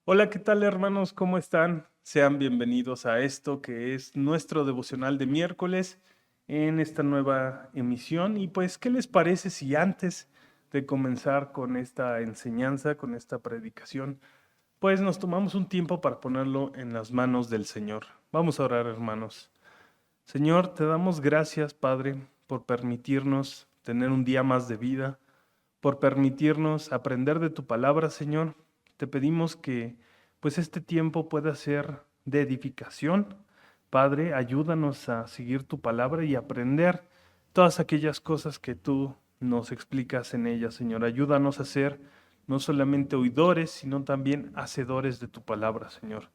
Hola, ¿qué tal hermanos? ¿Cómo están? Sean bienvenidos a esto que es nuestro devocional de miércoles en esta nueva emisión. Y pues, ¿qué les parece si antes de comenzar con esta enseñanza, con esta predicación, pues nos tomamos un tiempo para ponerlo en las manos del Señor? Vamos a orar, hermanos. Señor, te damos gracias, Padre, por permitirnos tener un día más de vida, por permitirnos aprender de tu palabra, Señor. Te pedimos que pues este tiempo pueda ser de edificación. Padre, ayúdanos a seguir tu palabra y aprender todas aquellas cosas que tú nos explicas en ella, Señor. Ayúdanos a ser no solamente oidores, sino también hacedores de tu palabra, Señor.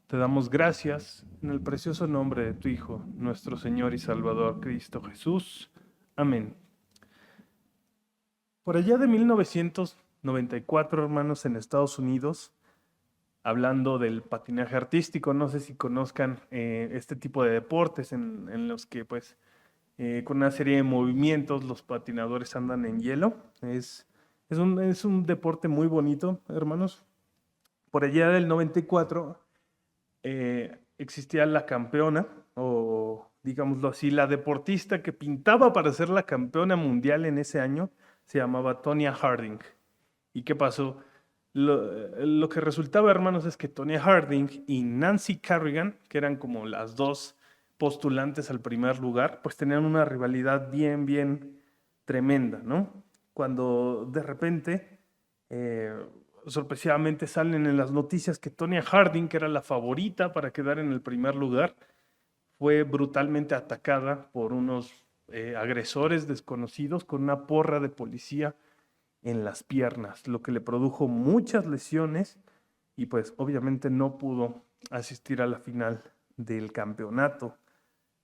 Te damos gracias en el precioso nombre de tu Hijo, nuestro Señor y Salvador, Cristo Jesús. Amén. Por allá de 1994, hermanos, en Estados Unidos, hablando del patinaje artístico, no sé si conozcan este tipo de deportes en los que, pues, con una serie de movimientos, los patinadores andan en hielo. Es un deporte muy bonito, hermanos. Por allá del 94 existía la campeona, o digámoslo así, la deportista que pintaba para ser la campeona mundial en ese año, se llamaba Tonya Harding. ¿Y qué pasó? Lo que resultaba, hermanos, es que Tonya Harding y Nancy Kerrigan, que eran como las dos postulantes al primer lugar, pues tenían una rivalidad bien, bien tremenda, ¿no? Cuando de repente, eh, sorpresivamente salen en las noticias que Tonya Harding, que era la favorita para quedar en el primer lugar, fue brutalmente atacada por unos agresores desconocidos con una porra de policía en las piernas, lo que le produjo muchas lesiones y pues obviamente no pudo asistir a la final del campeonato.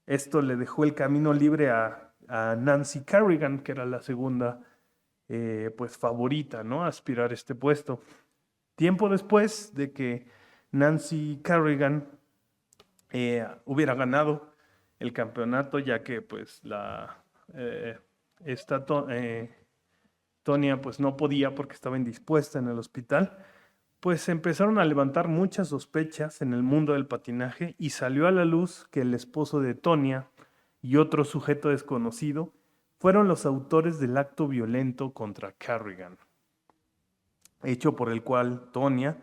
Esto le dejó el camino libre a Nancy Kerrigan, que era la segunda pues favorita, ¿no? A aspirar a este puesto. Tiempo después de que Nancy Kerrigan hubiera ganado el campeonato, ya que pues eh, esta Tonya pues no podía porque estaba indispuesta en el hospital, pues se empezaron a levantar muchas sospechas en el mundo del patinaje y salió a la luz que el esposo de Tonya y otro sujeto desconocido fueron los autores del acto violento contra Kerrigan, hecho por el cual Tonya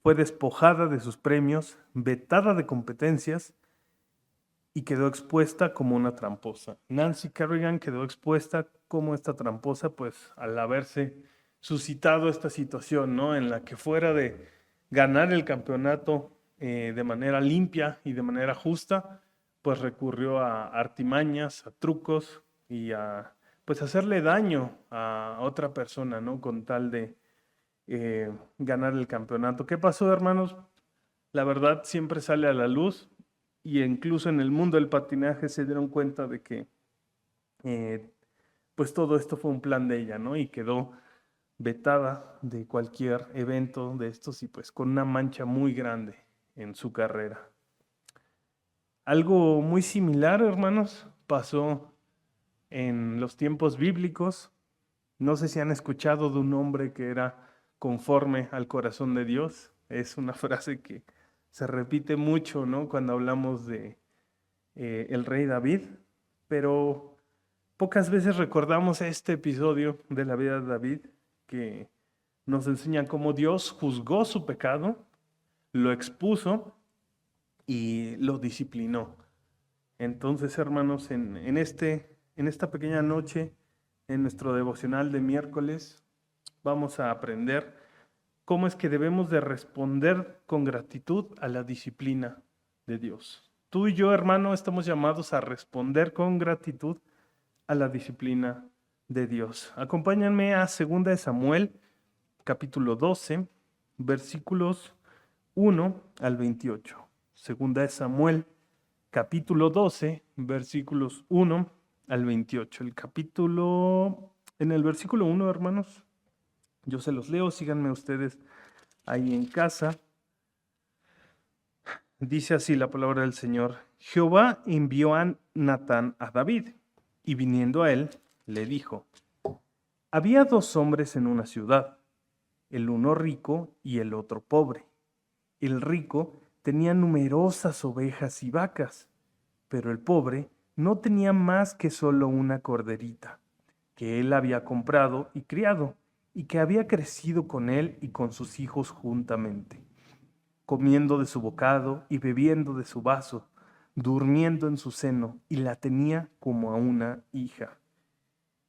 fue despojada de sus premios, vetada de competencias y quedó expuesta como una tramposa. Nancy Kerrigan quedó expuesta como esta tramposa, pues al haberse suscitado esta situación, ¿no? En la que fuera de ganar el campeonato de manera limpia y de manera justa, pues recurrió a artimañas, a trucos y a pues hacerle daño a otra persona, ¿no? Con tal de ganar el campeonato. ¿Qué pasó, hermanos? La verdad siempre sale a la luz y incluso en el mundo del patinaje se dieron cuenta de que eh, pues todo esto fue un plan de ella, ¿no? Y quedó vetada de cualquier evento de estos y pues con una mancha muy grande en su carrera. Algo muy similar, hermanos, pasó en los tiempos bíblicos. No sé si han escuchado de un hombre que era conforme al corazón de Dios. Es una frase que se repite mucho, ¿no? Cuando hablamos de el rey David, pero pocas veces recordamos este episodio de la vida de David que nos enseña cómo Dios juzgó su pecado, lo expuso y lo disciplinó. Entonces, hermanos, en esta pequeña noche, en nuestro devocional de miércoles, vamos a aprender cómo es que debemos de responder con gratitud a la disciplina de Dios. Tú y yo, hermano, estamos llamados a responder con gratitud a la disciplina de Dios. Acompáñenme a 2 de Samuel, capítulo 12, versículos 1 al 28. 2 de Samuel, capítulo 12, versículos 1 al 28. En el versículo 1, hermanos, yo se los leo, síganme ustedes ahí en casa. Dice así la palabra del Señor. Jehová envió a Natán a David, y viniendo a él, le dijo, había dos hombres en una ciudad, el uno rico y el otro pobre. El rico tenía numerosas ovejas y vacas, pero el pobre no tenía más que solo una corderita, que él había comprado y criado, y que había crecido con él y con sus hijos juntamente, comiendo de su bocado y bebiendo de su vaso, durmiendo en su seno, y la tenía como a una hija.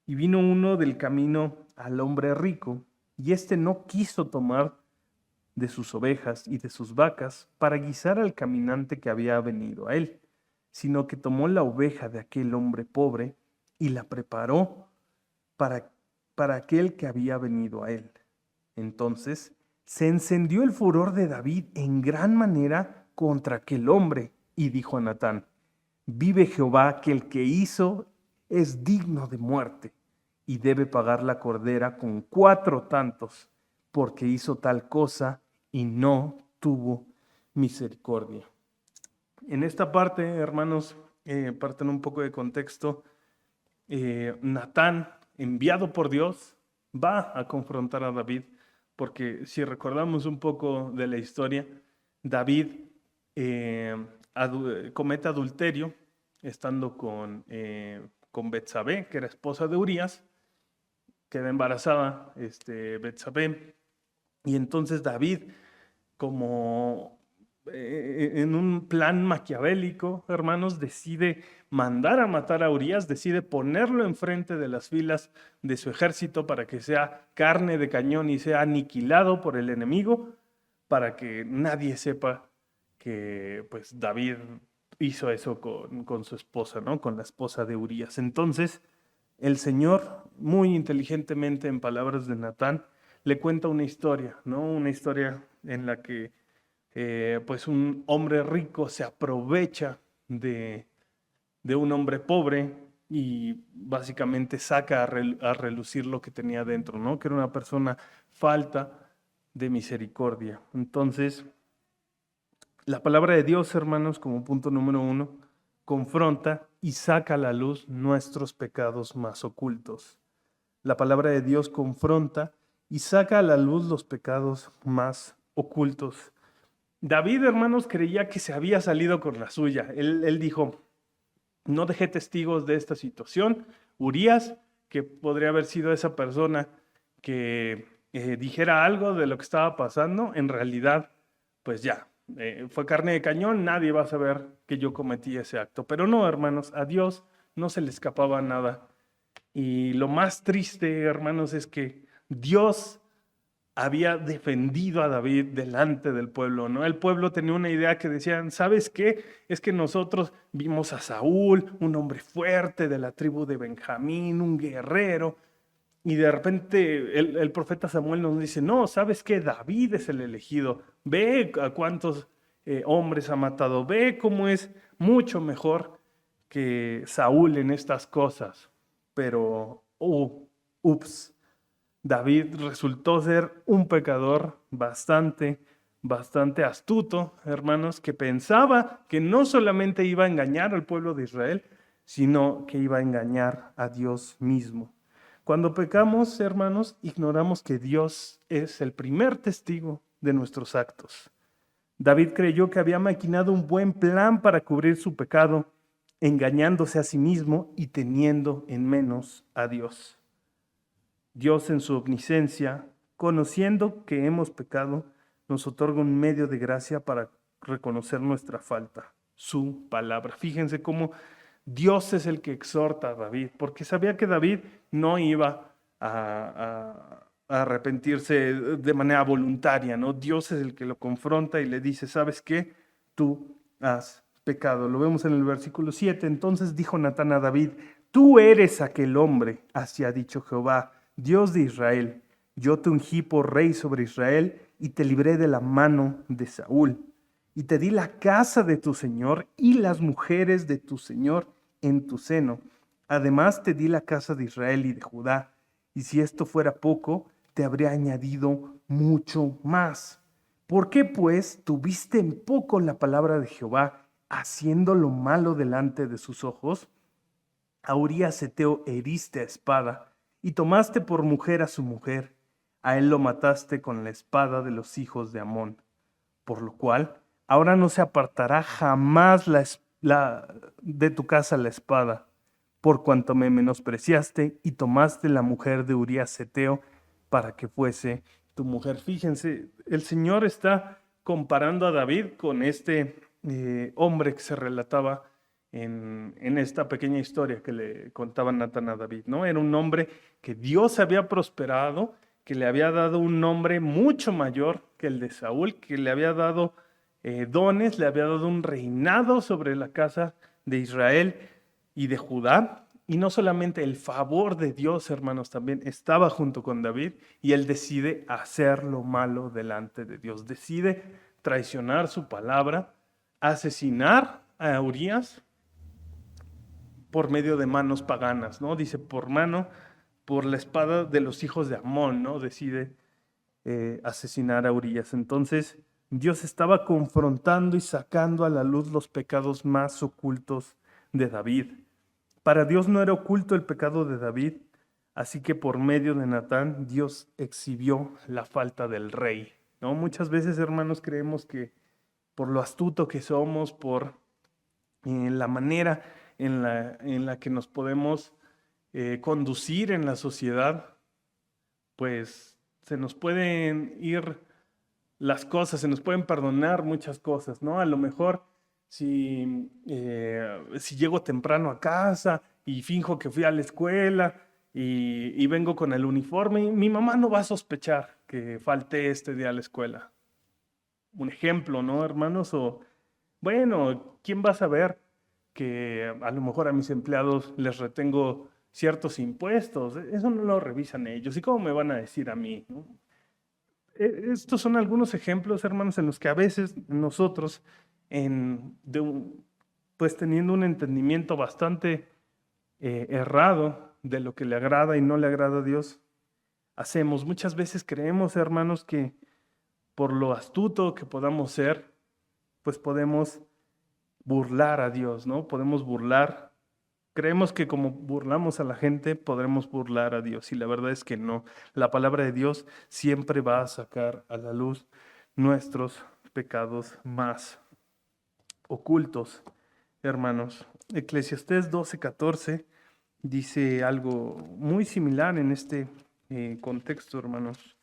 Y vino uno del camino al hombre rico, y éste no quiso tomar de sus ovejas y de sus vacas para guisar al caminante que había venido a él, sino que tomó la oveja de aquel hombre pobre y la preparó para, para aquel que había venido a él. Entonces se encendió el furor de David en gran manera contra aquel hombre, y dijo a Natán: vive Jehová, que el que hizo es digno de muerte, y debe pagar la cordera con 4 tantos, porque hizo tal cosa y no tuvo misericordia. En esta parte, hermanos, parten un poco de contexto. Natán, enviado por Dios, va a confrontar a David, porque si recordamos un poco de la historia, David comete adulterio estando con Betsabé, que era esposa de Urías. Queda embarazada Betsabé, y entonces David, como en un plan maquiavélico, hermanos, decide mandar a matar a Urías, decide ponerlo enfrente de las filas de su ejército para que sea carne de cañón y sea aniquilado por el enemigo, para que nadie sepa que pues David hizo eso con su esposa, ¿no? Con la esposa de Urías. Entonces, el Señor, muy inteligentemente, en palabras de Natán, le cuenta una historia, ¿no? Una historia en la que pues un hombre rico se aprovecha de un hombre pobre y básicamente saca a relucir lo que tenía dentro, ¿no? Que era una persona falta de misericordia. Entonces, la palabra de Dios, hermanos, como punto número 1, confronta y saca a la luz nuestros pecados más ocultos. La palabra de Dios confronta y saca a la luz los pecados más ocultos. David, hermanos, creía que se había salido con la suya. Él dijo: no dejé testigos de esta situación. Urías, que podría haber sido esa persona que dijera algo de lo que estaba pasando, en realidad, pues ya, fue carne de cañón, nadie va a saber que yo cometí ese acto. Pero no, hermanos, a Dios no se le escapaba nada. Y lo más triste, hermanos, es que Dios había defendido a David delante del pueblo, ¿no? El pueblo tenía una idea que decían: ¿sabes qué? Es que nosotros vimos a Saúl, un hombre fuerte de la tribu de Benjamín, un guerrero, y de repente el profeta Samuel nos dice: no, ¿sabes qué? David es el elegido. Ve a cuántos hombres ha matado, ve cómo es mucho mejor que Saúl en estas cosas. Pero, ups. David resultó ser un pecador bastante astuto, hermanos, que pensaba que no solamente iba a engañar al pueblo de Israel, sino que iba a engañar a Dios mismo. Cuando pecamos, hermanos, ignoramos que Dios es el primer testigo de nuestros actos. David creyó que había maquinado un buen plan para cubrir su pecado, engañándose a sí mismo y teniendo en menos a Dios. Dios, en su omnisciencia, conociendo que hemos pecado, nos otorga un medio de gracia para reconocer nuestra falta, su palabra. Fíjense cómo Dios es el que exhorta a David, porque sabía que David no iba a arrepentirse de manera voluntaria, ¿no? Dios es el que lo confronta y le dice: ¿sabes qué? Tú has pecado. Lo vemos en el versículo 7. Entonces dijo Natán a David: tú eres aquel hombre, así ha dicho Jehová, Dios de Israel: yo te ungí por rey sobre Israel y te libré de la mano de Saúl. Y te di la casa de tu señor y las mujeres de tu señor en tu seno. Además te di la casa de Israel y de Judá. Y si esto fuera poco, te habría añadido mucho más. ¿Por qué, pues, tuviste en poco la palabra de Jehová, haciendo lo malo delante de sus ojos? A Urías Heteo heriste a espada, y tomaste por mujer a su mujer. A él lo mataste con la espada de los hijos de Amón. por lo cual ahora no se apartará jamás de tu casa la espada, por cuanto me menospreciaste y tomaste la mujer de Urías Heteo para que fuese tu mujer. Fíjense, el Señor está comparando a David con este hombre que se relataba en esta pequeña historia que le contaba Natán a David, ¿no? Era un hombre que Dios había prosperado, que le había dado un nombre mucho mayor que el de Saúl, que le había dado dones, le había dado un reinado sobre la casa de Israel y de Judá. Y no solamente el favor de Dios, hermanos, también estaba junto con David y él decide hacer lo malo delante de Dios. Decide traicionar su palabra, asesinar a Urías por medio de manos paganas, ¿no? Dice, por la espada de los hijos de Amón, ¿no? Decide asesinar a Urías. Entonces, Dios estaba confrontando y sacando a la luz los pecados más ocultos de David. Para Dios no era oculto el pecado de David, así que por medio de Natán, Dios exhibió la falta del rey, ¿no? Muchas veces, hermanos, creemos que por lo astuto que somos, por la manera en la que nos podemos conducir en la sociedad, pues se nos pueden ir las cosas, se nos pueden perdonar muchas cosas, ¿no? A lo mejor si llego temprano a casa y finjo que fui a la escuela y vengo con el uniforme, mi mamá no va a sospechar que falté este día a la escuela. Un ejemplo, ¿no, hermanos? O, bueno, ¿quién va a saber que a lo mejor a mis empleados les retengo ciertos impuestos? Eso no lo revisan ellos. ¿Y cómo me van a decir a mí, ¿no? Estos son algunos ejemplos, hermanos, en los que a veces nosotros, pues teniendo un entendimiento bastante errado de lo que le agrada y no le agrada a Dios, hacemos. Muchas veces creemos, hermanos, que por lo astuto que podamos ser, pues podemos burlar a Dios, ¿no? Podemos burlar. Creemos que como burlamos a la gente, podremos burlar a Dios. Y la verdad es que no. La palabra de Dios siempre va a sacar a la luz nuestros pecados más ocultos, hermanos. Eclesiastés 12:14 dice algo muy similar en este contexto, hermanos.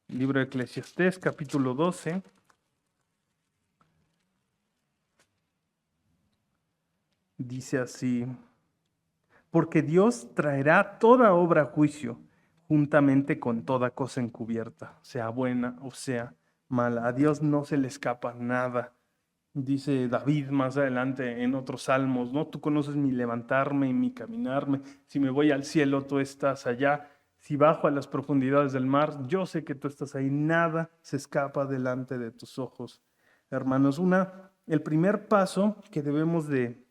Libro de Eclesiastés, capítulo 12. Dice así: porque Dios traerá toda obra a juicio, juntamente con toda cosa encubierta, sea buena o sea mala. A Dios no se le escapa nada. Dice David más adelante en otros salmos, ¿no? Tú conoces mi levantarme y mi caminarme. Si me voy al cielo, tú estás allá. Si bajo a las profundidades del mar, yo sé que tú estás ahí. Nada se escapa delante de tus ojos. Hermanos, el primer paso que debemos de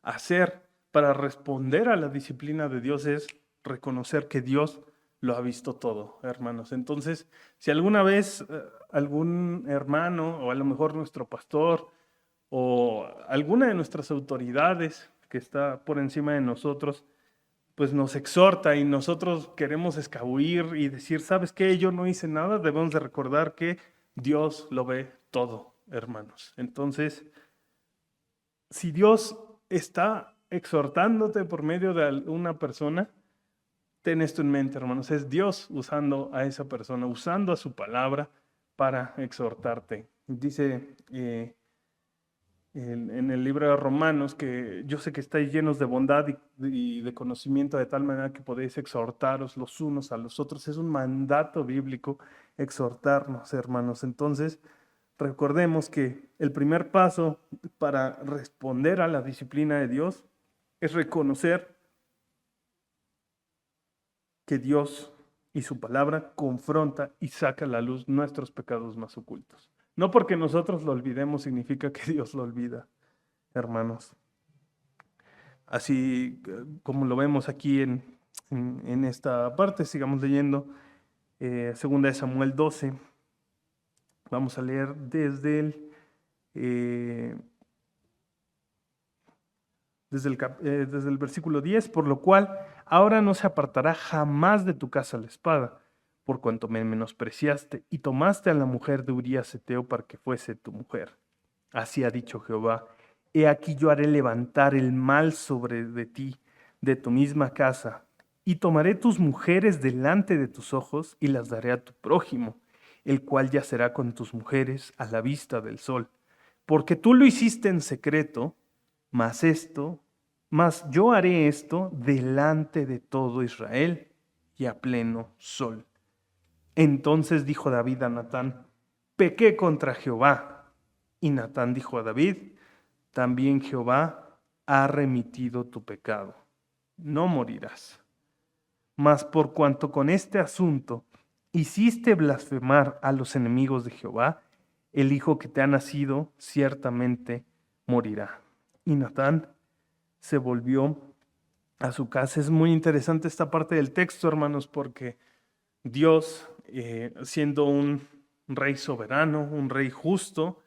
hacer para responder a la disciplina de Dios es reconocer que Dios lo ha visto todo, hermanos. Entonces, si alguna vez algún hermano o a lo mejor nuestro pastor o alguna de nuestras autoridades que está por encima de nosotros, pues nos exhorta y nosotros queremos escabuir y decir, ¿sabes qué? Yo no hice nada, debemos de recordar que Dios lo ve todo, hermanos. Entonces, si Dios está exhortándote por medio de una persona, ten esto en mente, hermanos. Es Dios usando a esa persona, usando a su palabra para exhortarte. Dice en el libro de Romanos que yo sé que estáis llenos de bondad y de conocimiento de tal manera que podéis exhortaros los unos a los otros. Es un mandato bíblico exhortarnos, hermanos. Entonces, recordemos que el primer paso para responder a la disciplina de Dios es reconocer que Dios y su palabra confronta y saca a la luz nuestros pecados más ocultos. No porque nosotros lo olvidemos significa que Dios lo olvida, hermanos. Así como lo vemos aquí en esta parte, sigamos leyendo segunda de Samuel 12. Vamos a leer desde el versículo 10, por lo cual ahora no se apartará jamás de tu casa la espada, por cuanto me menospreciaste y tomaste a la mujer de Urías Heteo para que fuese tu mujer. Así ha dicho Jehová: he aquí yo haré levantar el mal sobre de ti, de tu misma casa, y tomaré tus mujeres delante de tus ojos y las daré a tu prójimo, el cual yacerá con tus mujeres a la vista del sol. Porque tú lo hiciste en secreto, mas yo haré esto delante de todo Israel y a pleno sol. Entonces dijo David a Natán: pequé contra Jehová. Y Natán dijo a David: también Jehová ha remitido tu pecado, no morirás. Mas por cuanto con este asunto hiciste blasfemar a los enemigos de Jehová, el hijo que te ha nacido ciertamente morirá. Y Natán se volvió a su casa. Es muy interesante esta parte del texto, hermanos, porque Dios, siendo un rey soberano, un rey justo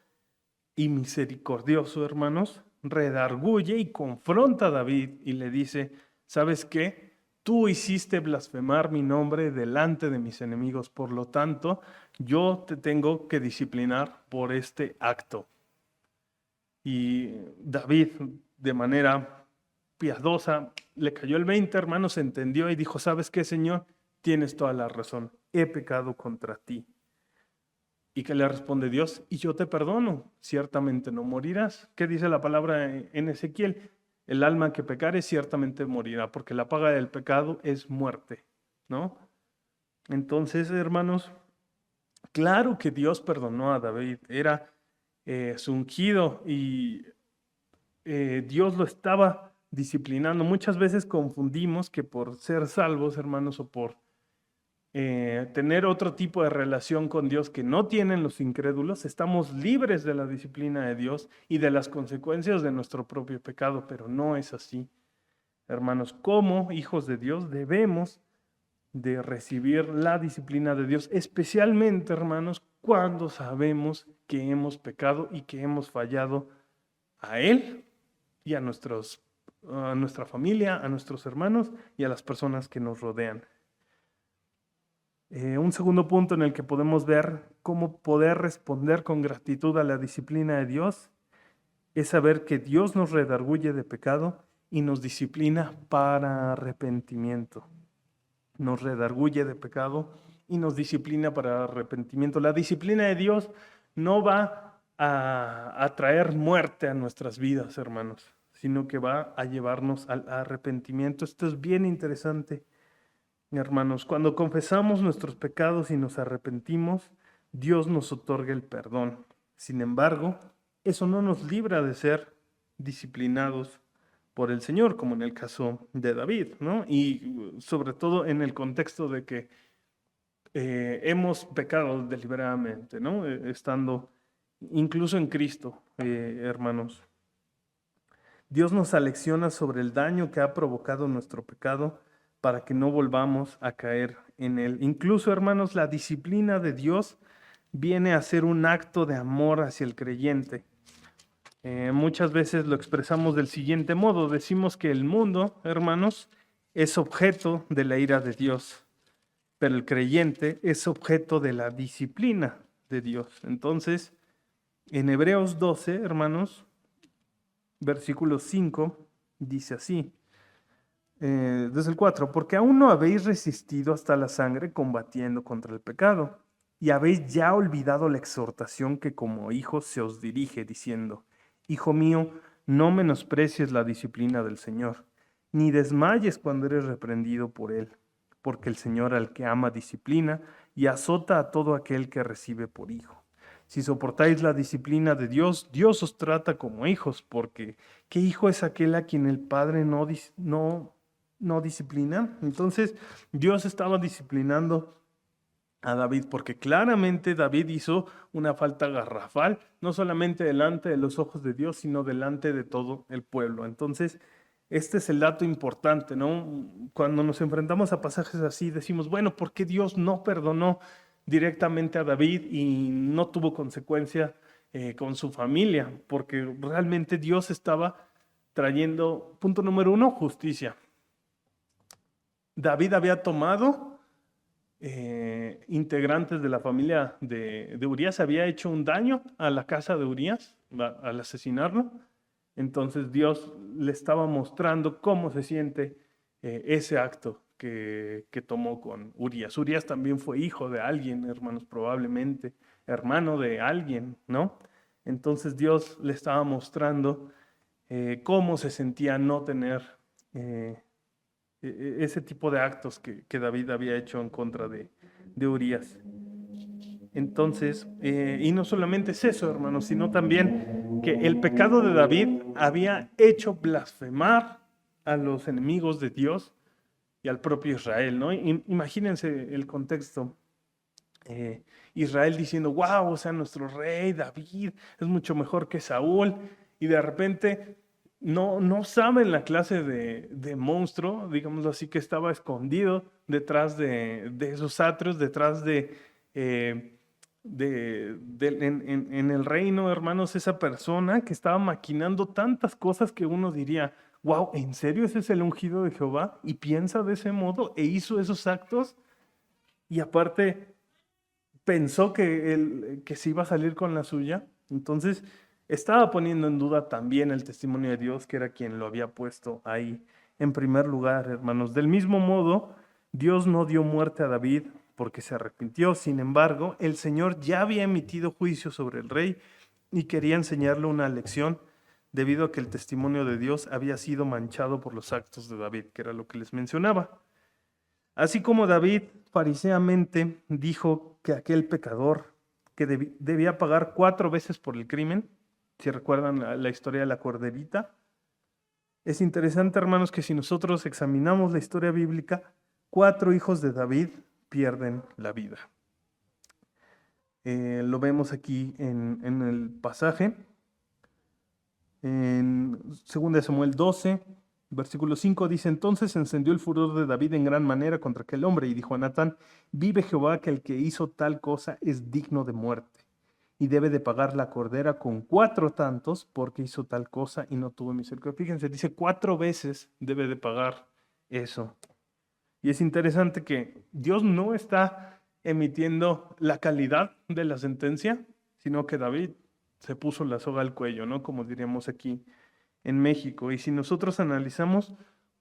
y misericordioso, hermanos, redarguye y confronta a David y le dice: ¿sabes qué? Tú hiciste blasfemar mi nombre delante de mis enemigos, por lo tanto, yo te tengo que disciplinar por este acto. Y David, de manera piadosa, le cayó el 20, hermanos, entendió y dijo: ¿sabes qué, Señor? Tienes toda la razón, he pecado contra ti. ¿Y qué le responde Dios? Y yo te perdono, ciertamente no morirás. ¿Qué dice la palabra en Ezequiel? El alma que pecare ciertamente morirá, porque la paga del pecado es muerte, ¿no? Entonces, hermanos, claro que Dios perdonó a David, era su ungido y Dios lo estaba disciplinando. Muchas veces confundimos que por ser salvos, hermanos, o por tener otro tipo de relación con Dios que no tienen los incrédulos, estamos libres de la disciplina de Dios y de las consecuencias de nuestro propio pecado, pero no es así. Hermanos, como hijos de Dios debemos de recibir la disciplina de Dios, especialmente, hermanos, cuando sabemos que hemos pecado y que hemos fallado a Él y a nuestra familia, a nuestros hermanos y a las personas que nos rodean. Un segundo punto en el que podemos ver cómo poder responder con gratitud a la disciplina de Dios es saber que Dios nos redarguye de pecado y nos disciplina para arrepentimiento. Nos redarguye de pecado y nos disciplina para arrepentimiento. La disciplina de Dios no va a traer muerte a nuestras vidas, hermanos, sino que va a llevarnos al arrepentimiento. Esto es bien interesante. Hermanos, cuando confesamos nuestros pecados y nos arrepentimos, Dios nos otorga el perdón. Sin embargo, eso no nos libra de ser disciplinados por el Señor, como en el caso de David, ¿no? Y sobre todo en el contexto de que hemos pecado deliberadamente, ¿no? Estando incluso en Cristo, hermanos. Dios nos alecciona sobre el daño que ha provocado nuestro pecado para que no volvamos a caer en él. Incluso, hermanos, la disciplina de Dios viene a ser un acto de amor hacia el creyente. Muchas veces lo expresamos del siguiente modo: decimos que el mundo, hermanos, es objeto de la ira de Dios, pero el creyente es objeto de la disciplina de Dios. Entonces, en Hebreos 12, hermanos, versículo 5, dice así, desde el 4: porque aún no habéis resistido hasta la sangre combatiendo contra el pecado, y habéis ya olvidado la exhortación que como hijos se os dirige, diciendo: Hijo mío, no menosprecies la disciplina del Señor, ni desmayes cuando eres reprendido por Él, porque el Señor al que ama disciplina y azota a todo aquel que recibe por hijo. Si soportáis la disciplina de Dios, Dios os trata como hijos, porque ¿qué hijo es aquel a quien el Padre no disciplina? Entonces, Dios estaba disciplinando a David, porque claramente David hizo una falta garrafal, no solamente delante de los ojos de Dios, sino delante de todo el pueblo. Entonces, este es el dato importante, ¿no? Cuando nos enfrentamos a pasajes así, decimos: bueno, ¿por qué Dios no perdonó directamente a David y no tuvo consecuencia con su familia? Porque realmente Dios estaba trayendo, punto número 1, justicia. David había tomado integrantes de la familia de Urías había hecho un daño a la casa de Urías al asesinarlo. Entonces Dios le estaba mostrando cómo se siente ese acto que tomó con Urías. Urías también fue hijo de alguien, hermanos, probablemente, hermano de alguien, ¿no? Entonces Dios le estaba mostrando cómo se sentía no tener ese tipo de actos que David había hecho en contra de Urías. Entonces, y no solamente es eso, hermanos, sino también que el pecado de David había hecho blasfemar a los enemigos de Dios y al propio Israel, ¿no? Imagínense el contexto. Israel diciendo, wow, o sea, nuestro rey David es mucho mejor que Saúl, y de repente no saben la clase de monstruo, digámoslo así, que estaba escondido detrás de esos atrios, detrás en el reino, hermanos, esa persona que estaba maquinando tantas cosas que uno diría, wow, ¿en serio ese es el ungido de Jehová? Y piensa de ese modo e hizo esos actos, y aparte pensó que se iba a salir con la suya. Entonces estaba poniendo en duda también el testimonio de Dios, que era quien lo había puesto ahí en primer lugar, hermanos. Del mismo modo, Dios no dio muerte a David porque se arrepintió. Sin embargo, el Señor ya había emitido juicio sobre el rey y quería enseñarle una lección debido a que el testimonio de Dios había sido manchado por los actos de David, que era lo que les mencionaba. Así como David fariseamente dijo que aquel pecador que debía pagar 4 veces por el crimen, si recuerdan la historia de la corderita, es interesante, hermanos, que si nosotros examinamos la historia bíblica, 4 hijos de David pierden la vida. Lo vemos aquí en el pasaje, en 2 Samuel 12, versículo 5 dice, entonces encendió el furor de David en gran manera contra aquel hombre y dijo a Natán, vive Jehová que el que hizo tal cosa es digno de muerte y debe de pagar la cordera con 4 tantos porque hizo tal cosa y no tuvo misericordia. Fíjense, dice 4 veces debe de pagar eso. Y es interesante que Dios no está emitiendo la calidad de la sentencia, sino que David se puso la soga al cuello, ¿no? Como diríamos aquí en México. Y si nosotros analizamos,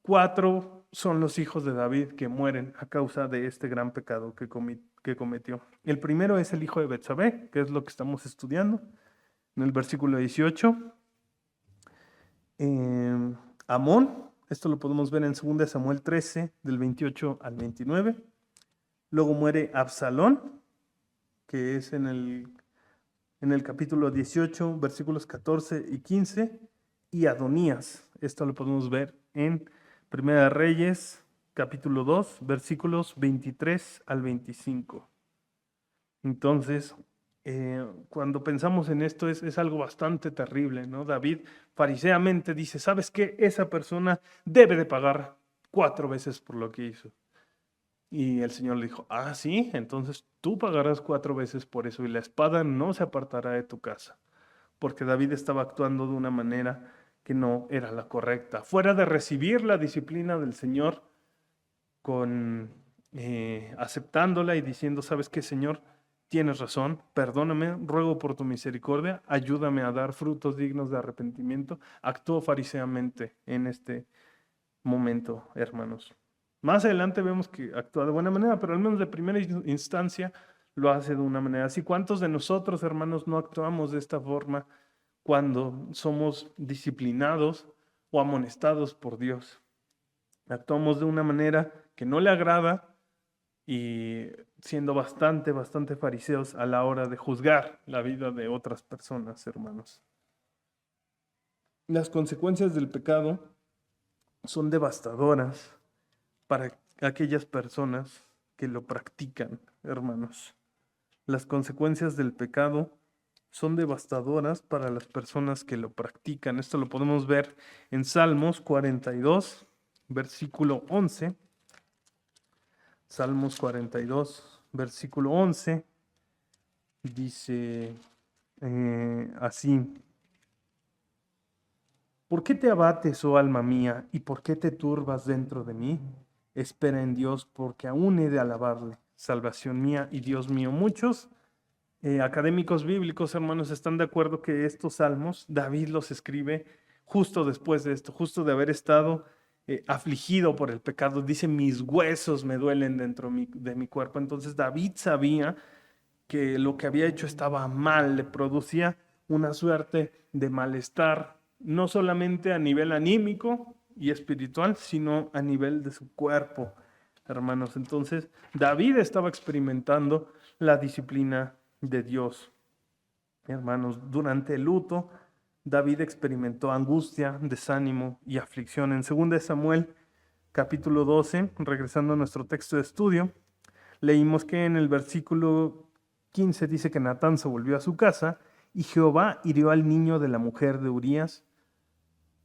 4 son los hijos de David que mueren a causa de este gran pecado que cometió. El primero es el hijo de Betsabé, que es lo que estamos estudiando en el versículo 18. Amón, esto lo podemos ver en 2 Samuel 13, del 28 al 29. Luego muere Absalón, que es en el capítulo 18, versículos 14 y 15, y Adonías. Esto lo podemos ver en Primera Reyes, capítulo 2, versículos 23 al 25. Entonces, cuando pensamos en esto es algo bastante terrible, ¿no? David fariseamente dice, ¿sabes qué? Esa persona debe de pagar 4 veces por lo que hizo. Y el Señor le dijo, ah, sí, entonces tú pagarás 4 veces por eso y la espada no se apartará de tu casa, porque David estaba actuando de una manera que no era la correcta. Fuera de recibir la disciplina del Señor con aceptándola y diciendo, ¿sabes qué, Señor? Tienes razón, perdóname, ruego por tu misericordia, ayúdame a dar frutos dignos de arrepentimiento. Actuó fariseamente en este momento, hermanos. Más adelante vemos que actúa de buena manera, pero al menos de primera instancia lo hace de una manera así. ¿Cuántos de nosotros, hermanos, no actuamos de esta forma cuando somos disciplinados o amonestados por Dios? Actuamos de una manera que no le agrada y siendo bastante fariseos a la hora de juzgar la vida de otras personas, hermanos. Las consecuencias del pecado son devastadoras para aquellas personas que lo practican, hermanos. Las consecuencias del pecado son devastadoras para las personas que lo practican. Esto lo podemos ver en Salmos 42, versículo 11. Salmos 42, versículo 11, dice así. ¿Por qué te abates, oh alma mía, y por qué te turbas dentro de mí? Espera en Dios, porque aún he de alabarle. salvación mía y Dios mío. Muchos académicos bíblicos, hermanos, están de acuerdo que estos salmos, David los escribe justo después de esto, justo de haber estado afligido por el pecado. Dice, mis huesos me duelen dentro de mi cuerpo. Entonces David sabía que lo que había hecho estaba mal, le producía una suerte de malestar, no solamente a nivel anímico y espiritual, sino a nivel de su cuerpo, hermanos. Entonces, David estaba experimentando la disciplina de Dios. Hermanos, durante el luto, David experimentó angustia, desánimo y aflicción. En 2 Samuel, capítulo 12, regresando a nuestro texto de estudio, leímos que en el versículo 15 dice que Natán se volvió a su casa y Jehová hirió al niño de la mujer de Urías,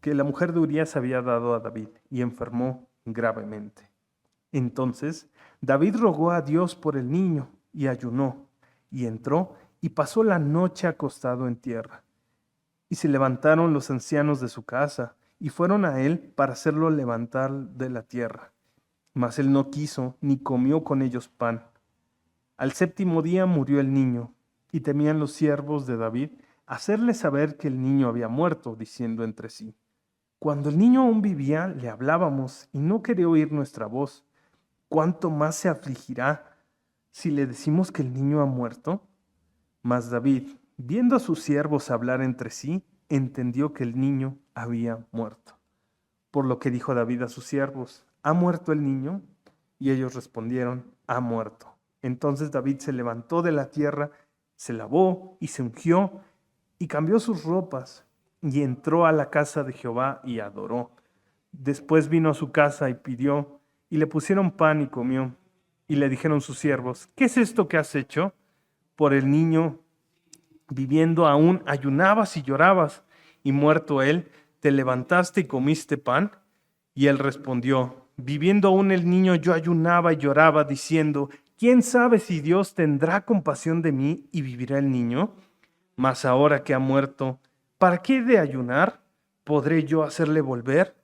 que la mujer de Urías había dado a David, y enfermó gravemente. Entonces David rogó a Dios por el niño y ayunó, y entró y pasó la noche acostado en tierra. Y se levantaron los ancianos de su casa y fueron a él para hacerlo levantar de la tierra. Mas él no quiso ni comió con ellos pan. Al 7º día murió el niño, y temían los siervos de David hacerle saber que el niño había muerto, diciendo entre sí: cuando el niño aún vivía, le hablábamos y no quería oír nuestra voz. ¿Cuánto más se afligirá si le decimos que el niño ha muerto? Mas David, viendo a sus siervos hablar entre sí, entendió que el niño había muerto. Por lo que dijo David a sus siervos: ¿ha muerto el niño? Y ellos respondieron: ha muerto. Entonces David se levantó de la tierra, se lavó y se ungió y cambió sus ropas y entró a la casa de Jehová y adoró. Después vino a su casa y pidió, y le pusieron pan y comió. Y le dijeron sus siervos: ¿qué es esto que has hecho? Por el niño viviendo aún ayunabas y llorabas, y muerto él, te levantaste y comiste pan. Y él respondió: viviendo aún el niño yo ayunaba y lloraba, diciendo: ¿quién sabe si Dios tendrá compasión de mí y vivirá el niño? Mas ahora que ha muerto, ¿para qué he de ayunar? ¿Podré yo hacerle volver?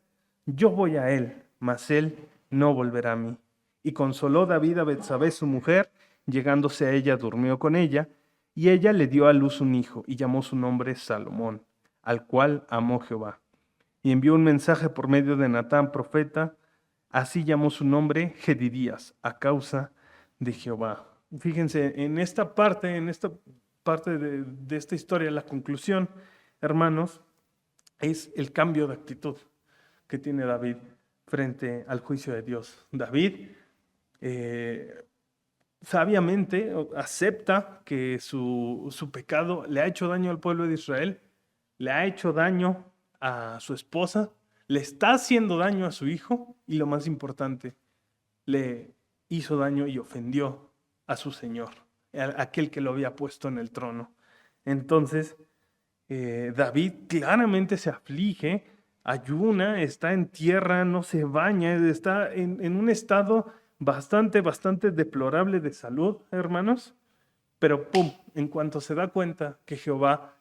Yo voy a él, mas él no volverá a mí. Y consoló David a Betsabé su mujer, llegándose a ella durmió con ella, y ella le dio a luz un hijo, y llamó su nombre Salomón, al cual amó Jehová. Y envió un mensaje por medio de Natán profeta, así llamó su nombre Jedidías, a causa de Jehová. Fíjense, en esta parte de esta historia, la conclusión, hermanos, es el cambio de actitud que tiene David frente al juicio de Dios. David sabiamente acepta que su pecado le ha hecho daño al pueblo de Israel, le ha hecho daño a su esposa, le está haciendo daño a su hijo y lo más importante, le hizo daño y ofendió a su Señor, a aquel que lo había puesto en el trono. Entonces, David claramente se aflige, ayuna, está en tierra, no se baña, está en un estado bastante deplorable de salud, hermanos. Pero pum, en cuanto se da cuenta que Jehová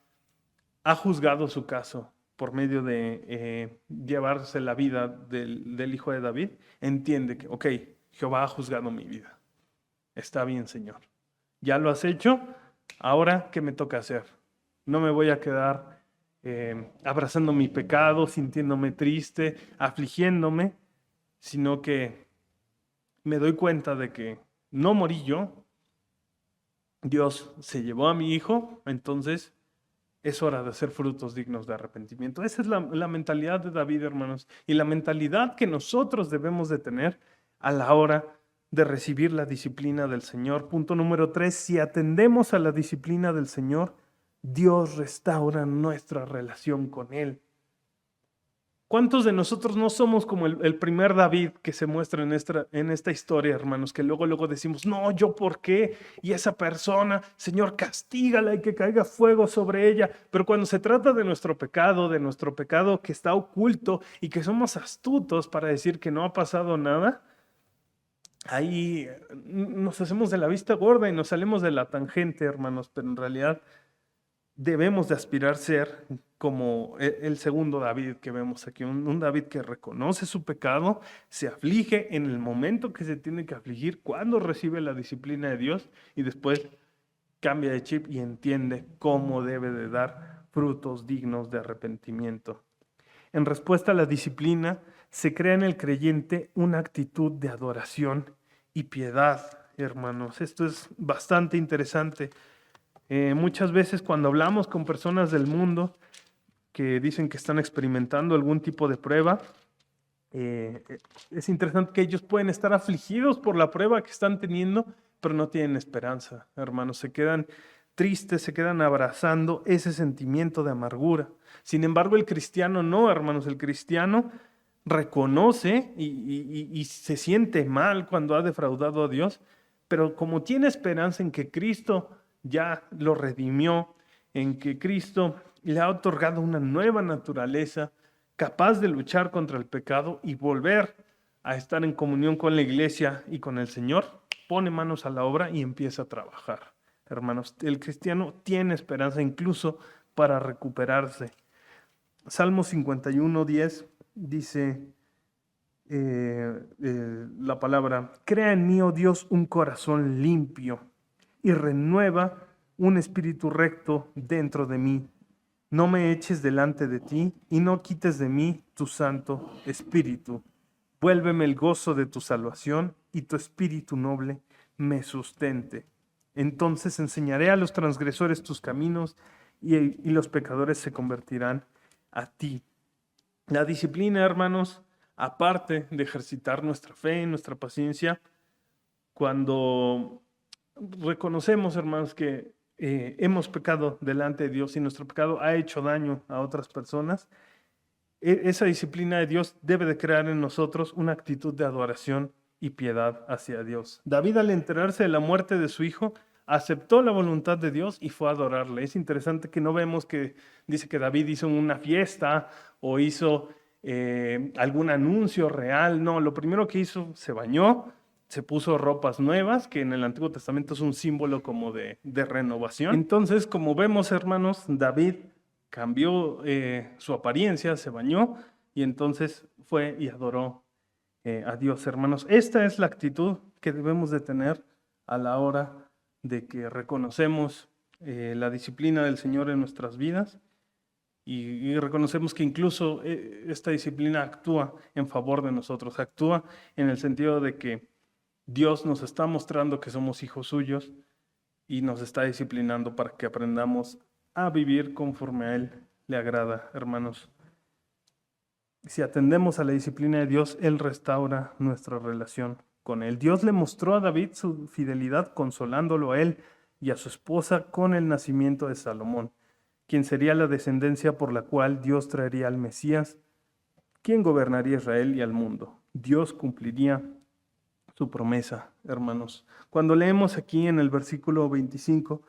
ha juzgado su caso por medio de llevarse la vida del hijo de David, entiende que, ok, Jehová ha juzgado mi vida. Está bien, Señor. Ya lo has hecho, ahora, ¿qué me toca hacer? No me voy a quedar abrazando mi pecado, sintiéndome triste, afligiéndome, sino que me doy cuenta de que no morí yo, Dios se llevó a mi hijo, entonces es hora de hacer frutos dignos de arrepentimiento. Esa es la mentalidad de David, hermanos, y la mentalidad que nosotros debemos de tener a la hora de recibir la disciplina del Señor. Punto número 3, si atendemos a la disciplina del Señor, Dios restaura nuestra relación con Él. ¿Cuántos de nosotros no somos como el primer David que se muestra en esta historia, hermanos? Que luego decimos, no, ¿yo por qué? Y esa persona, Señor, castígala y que caiga fuego sobre ella. Pero cuando se trata de nuestro pecado que está oculto y que somos astutos para decir que no ha pasado nada, ahí nos hacemos de la vista gorda y nos salimos de la tangente, hermanos. Pero en realidad debemos de aspirar ser como el segundo David que vemos aquí, un David que reconoce su pecado, se aflige en el momento que se tiene que afligir, cuando recibe la disciplina de Dios y después cambia de chip y entiende cómo debe de dar frutos dignos de arrepentimiento. En respuesta a la disciplina, se crea en el creyente una actitud de adoración y piedad, hermanos. Esto es bastante interesante. Muchas veces cuando hablamos con personas del mundo que dicen que están experimentando algún tipo de prueba, es interesante que ellos pueden estar afligidos por la prueba que están teniendo, pero no tienen esperanza, hermanos. Se quedan tristes, se quedan abrazando ese sentimiento de amargura. Sin embargo, el cristiano no, hermanos. El cristiano reconoce y se siente mal cuando ha defraudado a Dios, pero como tiene esperanza en que Cristo ya lo redimió, en que Cristo le ha otorgado una nueva naturaleza capaz de luchar contra el pecado y volver a estar en comunión con la iglesia y con el Señor, pone manos a la obra y empieza a trabajar. Hermanos, el cristiano tiene esperanza incluso para recuperarse. Salmo 51:10 dice la palabra: crea en mí, oh Dios, un corazón limpio y renueva un espíritu recto dentro de mí. No me eches delante de ti y no quites de mí tu santo espíritu. Vuélveme el gozo de tu salvación y tu espíritu noble me sustente. Entonces enseñaré a los transgresores tus caminos y los pecadores se convertirán a ti. La disciplina, hermanos, aparte de ejercitar nuestra fe, nuestra paciencia, cuando reconocemos, hermanos, que hemos pecado delante de Dios y nuestro pecado ha hecho daño a otras personas, esa disciplina de Dios debe de crear en nosotros una actitud de adoración y piedad hacia Dios. David, al enterarse de la muerte de su hijo, aceptó la voluntad de Dios y fue a adorarle. Es interesante que no vemos que dice que David hizo una fiesta o hizo algún anuncio real. No, lo primero que hizo, se bañó, se puso ropas nuevas, que en el Antiguo Testamento es un símbolo como de renovación. Entonces, como vemos, hermanos, David cambió su apariencia, se bañó y entonces fue y adoró a Dios, hermanos. Esta es la actitud que debemos de tener a la hora de que reconocemos la disciplina del Señor en nuestras vidas y reconocemos que incluso esta disciplina actúa en favor de nosotros, actúa en el sentido de que Dios nos está mostrando que somos hijos suyos y nos está disciplinando para que aprendamos a vivir conforme a Él le agrada, hermanos. Si atendemos a la disciplina de Dios, Él restaura nuestra relación con Él. Dios le mostró a David su fidelidad consolándolo a él y a su esposa con el nacimiento de Salomón, quien sería la descendencia por la cual Dios traería al Mesías, quien gobernaría Israel y al mundo. Dios cumpliría su promesa, hermanos. Cuando leemos aquí en el versículo 25,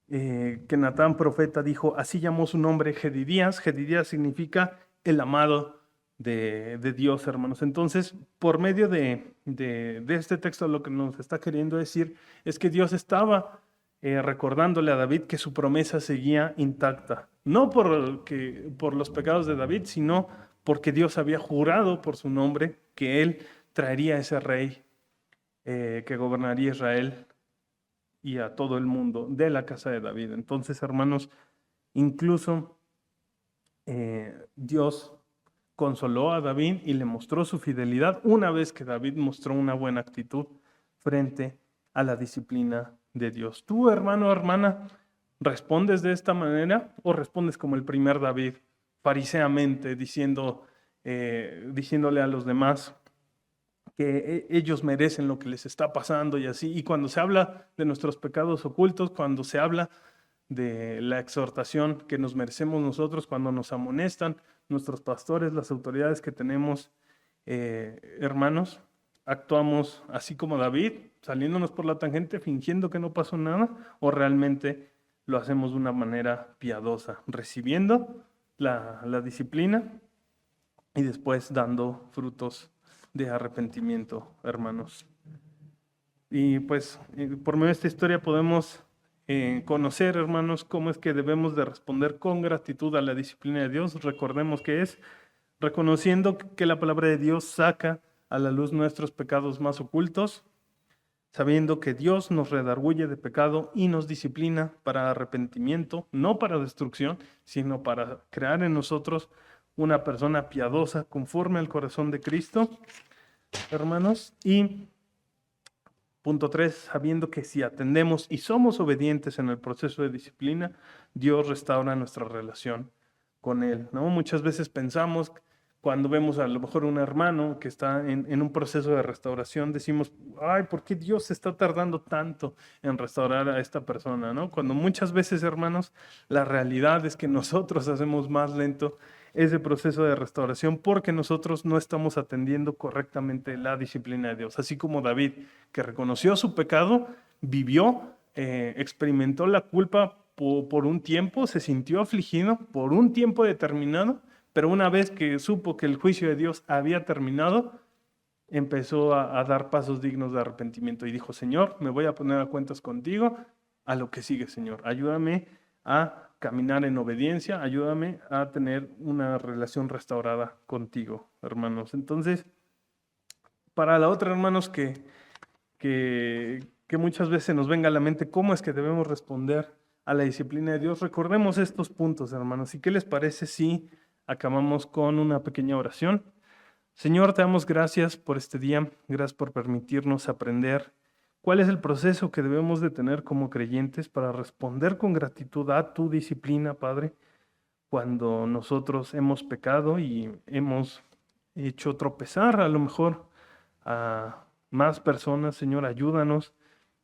que Natán profeta dijo, así llamó su nombre Jedidías. Jedidías significa el amado de Dios, hermanos. Entonces, por medio de este texto, lo que nos está queriendo decir es que Dios estaba recordándole a David que su promesa seguía intacta. No por los pecados de David, sino porque Dios había jurado por su nombre que él traería ese rey que gobernaría Israel y a todo el mundo de la casa de David. Entonces, hermanos, incluso Dios consoló a David y le mostró su fidelidad una vez que David mostró una buena actitud frente a la disciplina de Dios. Tú, hermano o hermana, ¿respondes de esta manera o respondes como el primer David, fariseamente, diciéndole a los demás que ellos merecen lo que les está pasando y así? Y cuando se habla de nuestros pecados ocultos, cuando se habla de la exhortación que nos merecemos nosotros, cuando nos amonestan nuestros pastores, las autoridades que tenemos, hermanos, actuamos así como David, saliéndonos por la tangente, fingiendo que no pasó nada, o realmente lo hacemos de una manera piadosa, recibiendo la disciplina y después dando frutos de arrepentimiento, hermanos. Y pues por medio de esta historia podemos conocer, hermanos, cómo es que debemos de responder con gratitud a la disciplina de Dios. Recordemos que es reconociendo que la palabra de Dios saca a la luz nuestros pecados más ocultos, sabiendo que Dios nos redarguye de pecado y nos disciplina para arrepentimiento, no para destrucción, sino para crear en nosotros una persona piadosa conforme al corazón de Cristo, hermanos. Y punto 3, sabiendo que si atendemos y somos obedientes en el proceso de disciplina, Dios restaura nuestra relación con Él, ¿no? Muchas veces pensamos, cuando vemos a lo mejor un hermano que está en un proceso de restauración, decimos, ay, ¿por qué Dios se está tardando tanto en restaurar a esta persona, ¿no? Cuando muchas veces, hermanos, la realidad es que nosotros hacemos más lento ese proceso de restauración porque nosotros no estamos atendiendo correctamente la disciplina de Dios. Así como David, que reconoció su pecado, vivió, experimentó la culpa por un tiempo, se sintió afligido por un tiempo determinado, pero una vez que supo que el juicio de Dios había terminado, empezó a dar pasos dignos de arrepentimiento y dijo, Señor, me voy a poner a cuentas contigo a lo que sigue, Señor. Ayúdame a caminar en obediencia, ayúdame a tener una relación restaurada contigo, hermanos. Entonces, para la otra, hermanos, que muchas veces nos venga a la mente cómo es que debemos responder a la disciplina de Dios, recordemos estos puntos, hermanos. ¿Y qué les parece si acabamos con una pequeña oración? Señor, te damos gracias por este día, gracias por permitirnos aprender cuál es el proceso que debemos de tener como creyentes para responder con gratitud a tu disciplina, Padre, cuando nosotros hemos pecado y hemos hecho tropezar a lo mejor a más personas. Señor, ayúdanos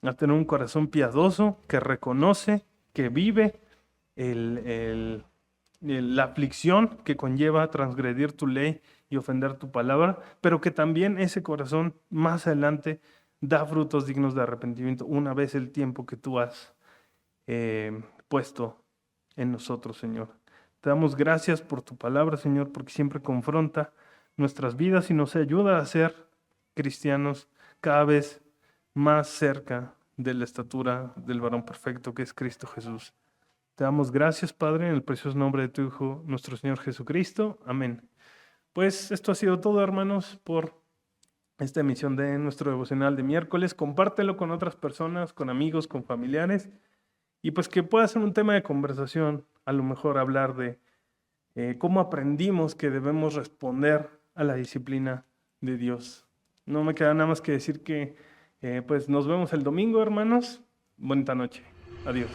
a tener un corazón piadoso que reconoce, que vive la aflicción que conlleva transgredir tu ley y ofender tu palabra, pero que también ese corazón más adelante da frutos dignos de arrepentimiento una vez el tiempo que tú has puesto en nosotros, Señor. Te damos gracias por tu palabra, Señor, porque siempre confronta nuestras vidas y nos ayuda a ser cristianos cada vez más cerca de la estatura del varón perfecto que es Cristo Jesús. Te damos gracias, Padre, en el precioso nombre de tu Hijo, nuestro Señor Jesucristo. Amén. Pues esto ha sido todo, hermanos, por esta emisión de nuestro devocional de miércoles. Compártelo con otras personas, con amigos, con familiares, y pues que pueda ser un tema de conversación, a lo mejor hablar de cómo aprendimos que debemos responder a la disciplina de Dios. No me queda nada más que decir que pues nos vemos el domingo, hermanos. Bonita noche. Adiós.